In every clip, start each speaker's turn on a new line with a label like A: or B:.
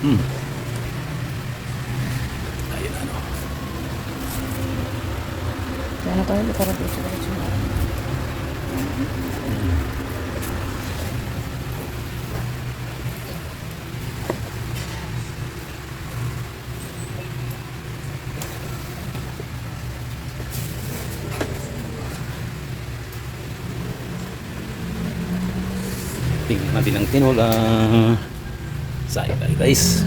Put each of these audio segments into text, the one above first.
A: Hmm. Ayun ano.
B: Ano tayo? Para dito sa sila.
A: Tingnan natin ang tinola. Sayang tayo guys.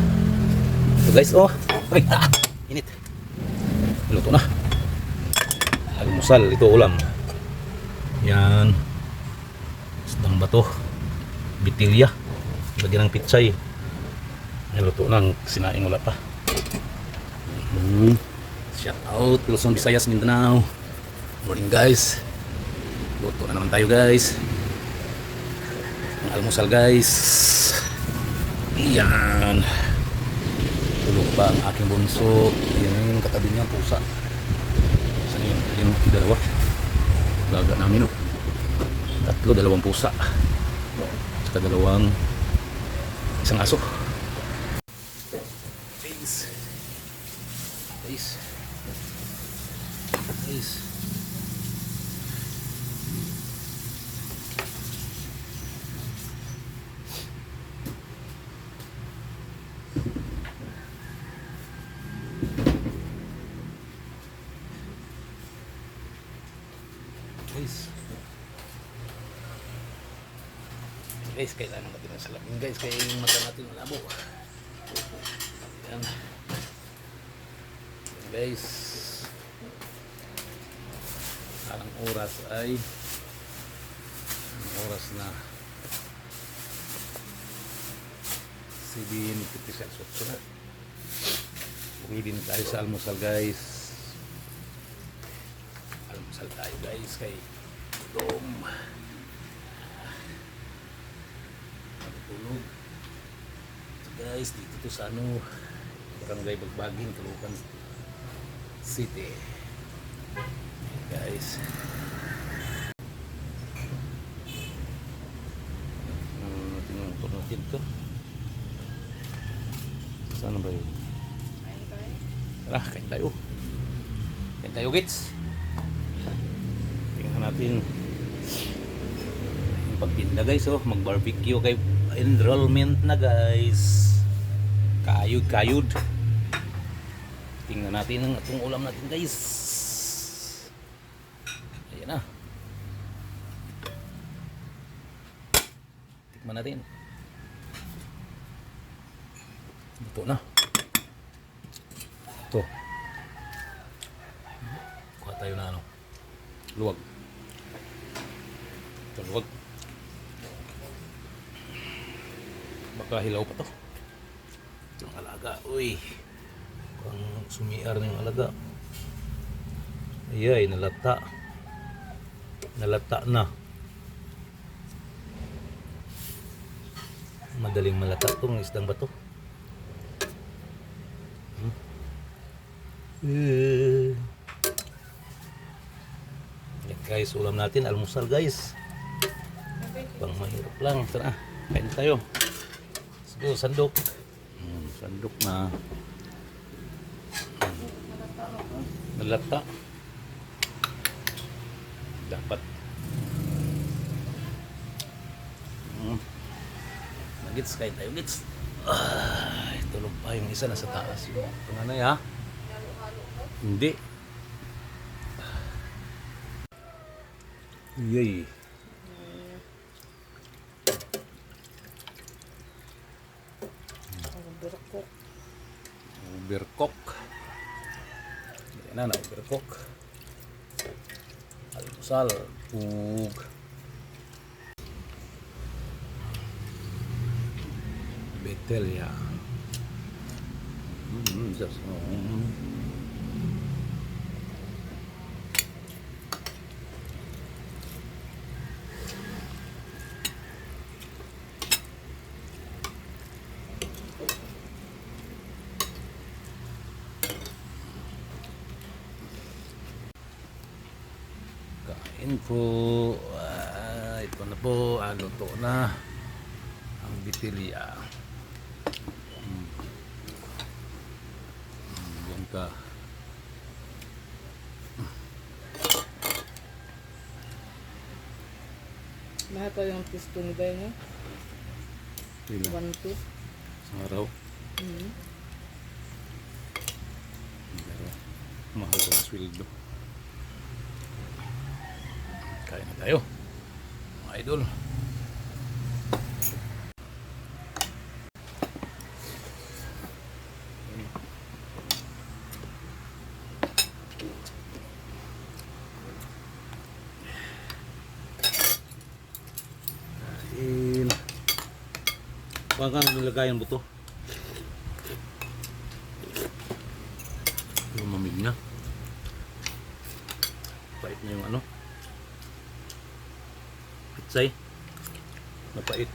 A: Ito guys, oh. Ay, init. Luto na. Almusal, ito ulam. Yan. Isdang bato. Bitilya. Lagyan ng pitsay. Luto na, sinaing wala pa. Shout out, Luzon, Visayas, Mindanao. Morning guys. Luto na naman tayo guys. Ang almusal guys. Yan. Tulog pa ang aking bunso. Yan yung katabi niya, pusa. Saan yun? Yun, dalawa. Laga namin, oh. Tatlo, dalawang pusa. Saka dalawang isang aso. Guys. Guys. Guys. Guys, kailangan natin ng salamin guys, kaya yung mata natin malabo. Yan. Yan guys, ang oras ay na 7:56 na. Uwi din tayo sa almusal guys. Almusal tayo guys kay Dom. Tulog. So guys, dito to sa ano, Barangay Bagbagin, Caloocan City. Guys. Tinungkot natin to. Saan ba yun? Tara, kain tayo. Kain tayo, gits. Tingnan natin yung pagtinda guys, oh. Mag-barbecue kay enrollment na guys. Kayod. Tingnan natin ang atong ulam natin guys. Ayan na. Tikman natin. Ito na. Ito. Kuha tayo na ano. Luwag. Ito luwag. Baka hilaw pa to. Ang alaga, uy. Ang sumiar ng alaga. Ayay, nalata. Nalata na. Madaling malata tong isdang bato. Yan guys, ulam natin, almusal guys. Pang mahirap lang. Tara, kain tayo. Siguro sandok. Sandok na nalata. Dapat nagits, kain tayo gits. Tulog pa yung isa, nasa taas yung panganay ha. Hindi. Yay. Overcook. Yan na, overcook. Almusal, pug. Betelya. Just kain po. Ito na po, luto na ang bitilya. ka.
B: Mahal pa yung pisto ni Bay, no?
A: Pila.
B: 1-2.
A: Sa araw. Pero, mahal ko ang sweldo. Kain na tayo. Mga idol. Kain. Huwag kang nilagayan mo to. Lumamig na. Pait na yung ano. Pitsay. Napait.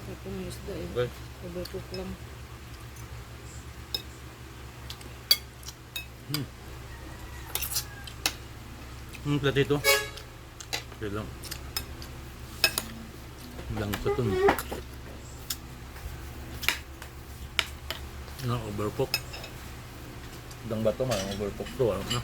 B: Ito ng isda eh.
A: Okay.
B: Overcook lang.
A: Platito. Okay lang. Lang sa ito. No, overcook. Dang ba ito? Overcook to. Ano na?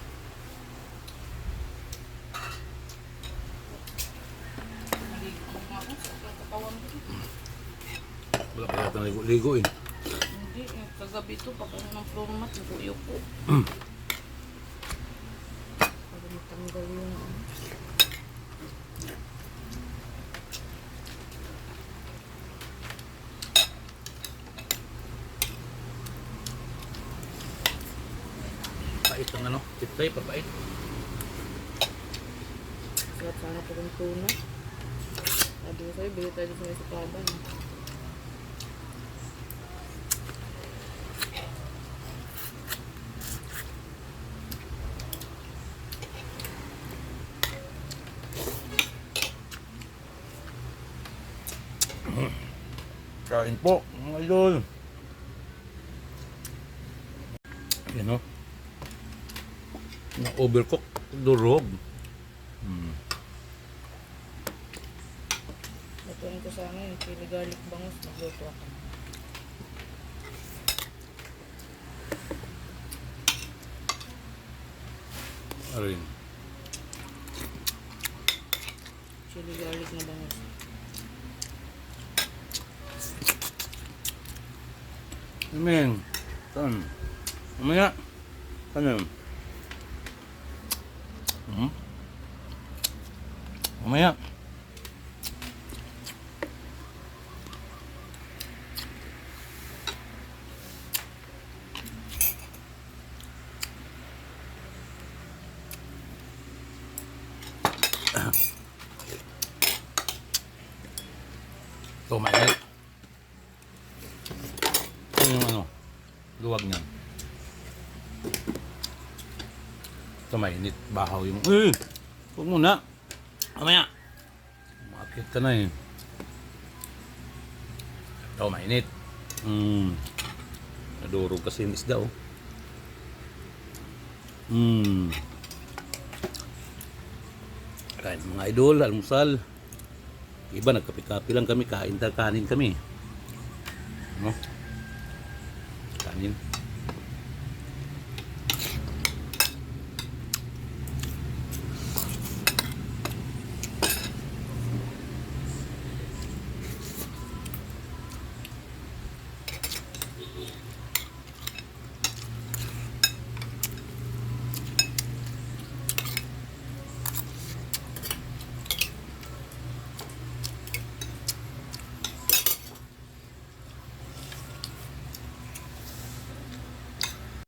A: Wala kaya ito ligo-ligo eh.
B: Hindi, kagabi ito, pag ano ng floor mat, naguyok ko. Para matanggal yung ano.
A: Pait ang ano. Pitsay, papait.
B: Sarap sana ito ng tuna. Sabi ko sa'yo, bili tayo sa Sukaban.
A: Kain po, mga idol. Yan o. Na-overcook. Durog.
B: Natuin ko sana yung chili garlic bangus. Magluto ako.
A: Arin.
B: Chili garlic na bangus.
A: Amen. Tan. Mamaya. Ano? Mamaya. Ito, mainit. Ito yung ano, luwag niyan. Ito, mainit. Bahaw yung... Huwag muna. Mamaya. Umakit ka na eh. Ito, mainit. Nadurog kasi yung isda oh. Kain mga idol, almusal. Iba nagkape-kape lang kami, kain kami. No?